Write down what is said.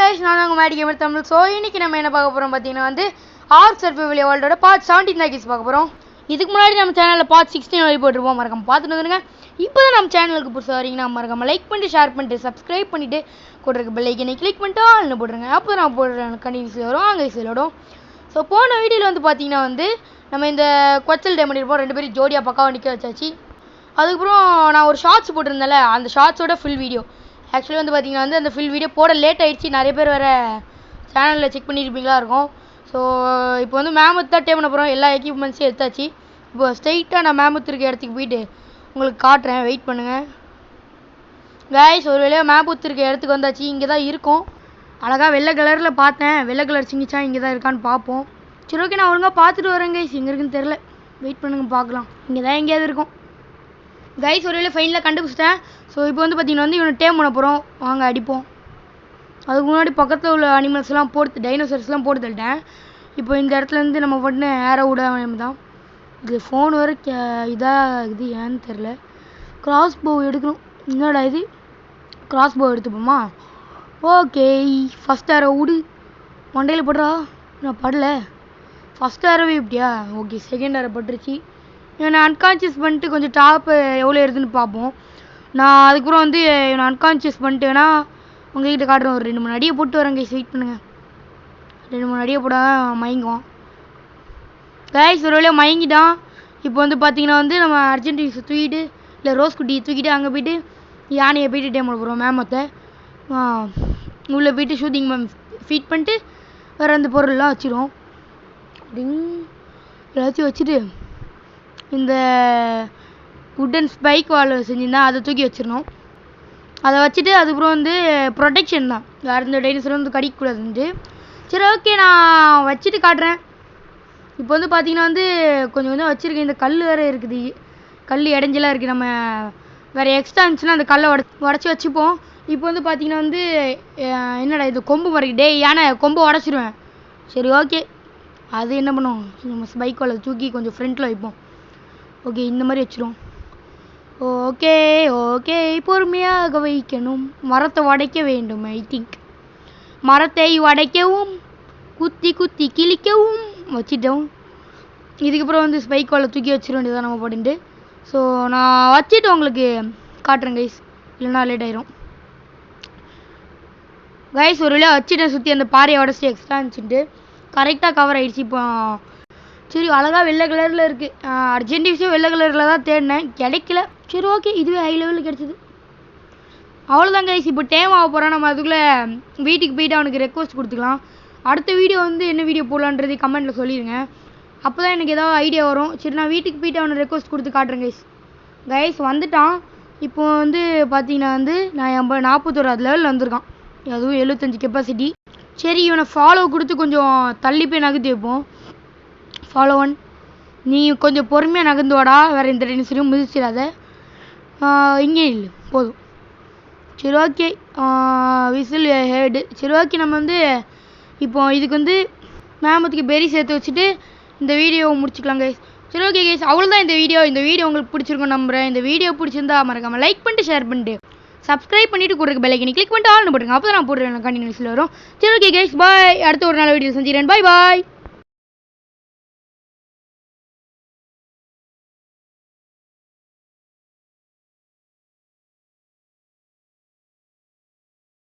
guys, நான் உங்க Maddy gamer Tamil. So இன்னைக்கு நம்ம என்ன பார்க்க போகிறோம் பார்த்தீங்கன்னா வந்து ஆர்க் சர்வைவல் வேர்ல்டோட பார்ட் 17 தான் கேஸ் பார்க்க போகிறோம். இதுக்கு முன்னாடி நம்ம சேனலில் பார்ட் 16 வரை போட்டுருப்போம். மறக்காம பார்த்துட்டு வந்துடுங்க. இப்போ தான் நம்ம சேனலுக்கு புதுசாக வரீங்கன்னா மறக்காம லைக் பண்ணிட்டு ஷேர் பண்ணிட்டு சப்ஸ்கிரைப் பண்ணிட்டு கொடுக்குற பெல் ஐக்கனை கிளிக் பண்ணிட்டு ஆல்னு போட்டுருங்க. அப்போ நான் போடுறேன் கண்டினியூஸ் வரும் அங்கே விடும். ஸோ போன வீடியோவில் வந்து பார்த்தீங்கன்னா வந்து நம்ம இந்த கொச்சல் டைம் பண்ணியிருப்போம். 2 பேரும் ஜோடியாக பக்காவாக நிற்க வச்சாச்சு. அதுக்கப்புறம் நான் ஒரு ஷார்ட்ஸ் போட்டிருந்தேன்ல, அந்த ஷார்ட்ஸோட ஃபுல் வீடியோ ஆக்சுவலி வந்து பார்த்தீங்கன்னா வந்து அந்த ஃபுல் வீடியோ போட லேட் ஆகிடுச்சு. நிறைய பேர் வேறு சேனலில் செக் பண்ணியிருப்பீங்களா இருக்கும். ஸோ இப்போ வந்து மேமத் தான் டேம் பண்ண போகிறோம். எல்லா எக்யூப்மெண்ட்ஸையும் எடுத்தாச்சு. இப்போ ஸ்ட்ரைட்டாக நான் மேமத் இருக்க இடத்துக்கு போயிட்டு உங்களுக்கு காட்டுறேன். வெயிட் பண்ணுங்கள் கைஸ். ஒரு வேளையாக மேமத் இருக்க இடத்துக்கு வந்தாச்சு. இங்கே தான் இருக்கும். அழகாக வெள்ளை கலரில் பார்த்தேன். வெள்ளை கலர் சிங்கிச்சா இங்கே தான் இருக்கான்னு பார்ப்போம். சரி ஓகே, நான் ஒழுங்காக பார்த்துட்டு வரேன் கைஸ். எங்கே இருக்குன்னு தெரில, வெயிட் பண்ணுங்கள் பார்க்கலாம். இங்கே தான் எங்கேயாவது இருக்கும் கைஸ். ஒரு வேளை ஃபைனலாக கண்டுபிடிச்சிட்டேன். ஸோ இப்போ வந்து பார்த்தீங்கன்னா வந்து இவனை டேம் பண்ண போகிறோம். வாங்க அடிப்போம். அதுக்கு முன்னாடி பக்கத்தில் உள்ள அனிமல்ஸ்லாம் போட்டு டைனோசர்ஸ்லாம் போட்டு தள்ளிட்டேன். இப்போ இந்த இடத்துலேருந்து நம்ம பண்ண ஏற விட தான். இது ஃபோன் வர இதாக இது ஏன்னு தெரில. கிராஸ் போ எடுக்கணும். என்னடா இது, கிராஸ் போ எடுத்துப்போமா? ஓகே, ஃபஸ்ட் ஏரோ விடு. மண்டையில் படுறா, நான் படலை. ஃபஸ்ட் ஏரோவே இப்படியா? ஓகே, செகண்ட் ஏரோ பட்டுருச்சு. நான் அன்கான்ஷியஸ் பண்ணிட்டு கொஞ்சம் டாப்பு எவ்வளோ இருக்குதுன்னு பார்ப்போம். நான் அதுக்கப்புறம் வந்து நான் அன்கான்ஷியஸ் பண்ணிட்டேன்னா உங்கள்கிட்ட காட்டுறேன். ஒரு 2-3 அடியை போட்டு வரேன் கைஸ். வெயிட் பண்ணுங்கள். 2-3 அடியை போட மயங்குவோம் கைஸ். ஒரு வேளையாக மயங்கிட்டான். இப்போ வந்து பார்த்தீங்கன்னா வந்து நம்ம அர்ஜென்டினா தூக்கிட்டு இல்லை ரோஸ் குட்டியை தூக்கிட்டு அங்கே போய்ட்டு யானையை போய்ட்டு டேம் பண்ண போகிறோம். மேமத்தை உள்ளே போய்ட்டு ஷூட்டிங் மேம் ஃபீட் பண்ணிட்டு வேறு அந்த பொருள்லாம் வச்சிடும். எல்லாத்தையும் வச்சுட்டு இந்த உட்டன் ஸ்பைக் வால் செஞ்சுருந்தா அதை தூக்கி வச்சிடணும். அதை வச்சுட்டு அதுக்கப்புறம் வந்து ப்ரொடெக்ஷன் தான், வேறு இந்த டைனோசர் வந்து கடிக்கக்கூடாதுன்ட்டு. சரி ஓகே, நான் வச்சுட்டு காட்டுறேன். இப்போ வந்து பார்த்தீங்கன்னா வந்து கொஞ்சம் கொஞ்சம் வச்சுருக்கேன். இந்த கல் வேறு இருக்குது, கல் இடைஞ்சலாக இருக்குது. நம்ம வேறு எக்ஸ்ட்ரா இருந்துச்சுன்னா அந்த கல்லை உடச்சி வச்சுப்போம். இப்போ வந்து பார்த்தீங்கன்னா வந்து என்னடா இது கொம்பு மறைக்கு டே யானை கொம்பை உடச்சிடுவேன். சரி ஓகே, அது என்ன பண்ணுவோம், நம்ம ஸ்பைக் வாலை தூக்கி கொஞ்சம் ஃப்ரண்ட்டில் வைப்போம். ஓகே, இந்த மாதிரி வச்சிரும். ஓகே ஓகே, பொறுமையாக வைக்கணும். மரத்தை உடைக்க வேண்டும். ஐ திங்க் மரத்தை உடைக்கவும் குத்தி குத்தி கிழிக்கவும் வச்சிட்டோம். இதுக்கப்புறம் வந்து ஸ்பைக் வாலை தூக்கி வச்சிட வேண்டியதான் நம்ம போட்டுட்டு. ஸோ நான் வச்சுட்டு உங்களுக்கு காட்டுறேன் கைஸ், இல்லைன்னா லேட் ஆயிரும் கைஸ். ஒரு வேளையாக வச்சுட்டேன். சுற்றி அந்த பாறையை உடச்சிட்டு எக்ஸ்ட்ரா இருந்துச்சுட்டு கரெக்டாக கவர் ஆகிடுச்சு. இப்போ சரி அழகாக வெள்ளை கலரில் இருக்குது. அர்ஜென்டினாஸும் வெள்ளை கலரில் தான் தேடினேன், கிடைக்கல. சரி ஓகே, இதுவே ஹை லெவலில் கிடச்சிது. அவ்வளோதான் கைஸ். இப்போ டேம் ஆக போகிறோம். நம்ம அதுக்குள்ளே வீட்டுக்கு போயிட்டு அவனுக்கு ரெக்வஸ்ட் கொடுத்துக்கலாம். அடுத்த வீடியோ வந்து என்ன வீடியோ போடலான்றது கமெண்ட்டில் சொல்லிடுங்க. அப்போ தான் எனக்கு ஏதாவது ஐடியா வரும். சரி, நான் வீட்டுக்கு போயிட்டு அவனை ரெக்வஸ்ட் கொடுத்து காட்டுறேன் கைஸ். கைஸ் வந்துட்டான். இப்போ வந்து பார்த்தீங்கன்னா வந்து நான் 41 லெவலில் வந்திருக்கான். அதுவும் 75 கெப்பாசிட்டி. சரி, இவனை ஃபாலோ கொடுத்து கொஞ்சம் தள்ளி போய் நகர்த்தி வைப்போம். ஃபாலோ ஒன், நீ கொஞ்சம் பொறுமையாக நகர்ந்து வாடா. வேறு எந்த டென்ஷனையும் மிதிச்சிடாத. இங்கே இல்லை போதும். சரி ஓகே, விசில் ஹெடு. சரி ஓகே, நம்ம வந்து இப்போ இதுக்கு வந்து மேமத்துக்கு பெரி சேர்த்து வச்சுட்டு இந்த வீடியோவை முடிச்சுக்கலாம் கைஸ். சரி ஓகே கைஸ், அவ்வளோதான் இந்த வீடியோ. இந்த வீடியோ உங்களுக்கு பிடிச்சிருக்கும் நம்புகிறேன். இந்த வீடியோ பிடிச்சிருந்தா மறக்காமல் லைக் பண்ணிட்டு ஷேர் பண்ணிட்டு சப்ஸ்கிரைப் பண்ணிட்டு கொடுக்க பெல் ஐக்கனை கிளிக் பண்ணிட்டு ஆல்னு போட்டுருங்க. அப்போ தான் நான் போடுறேன் கண்டினியூஸில் வரும். சரி ஓகே கைஸ், பாய். அடுத்த ஒரு நாள் வீடியோ செஞ்சுக்கிறேன். பாய் பாய்.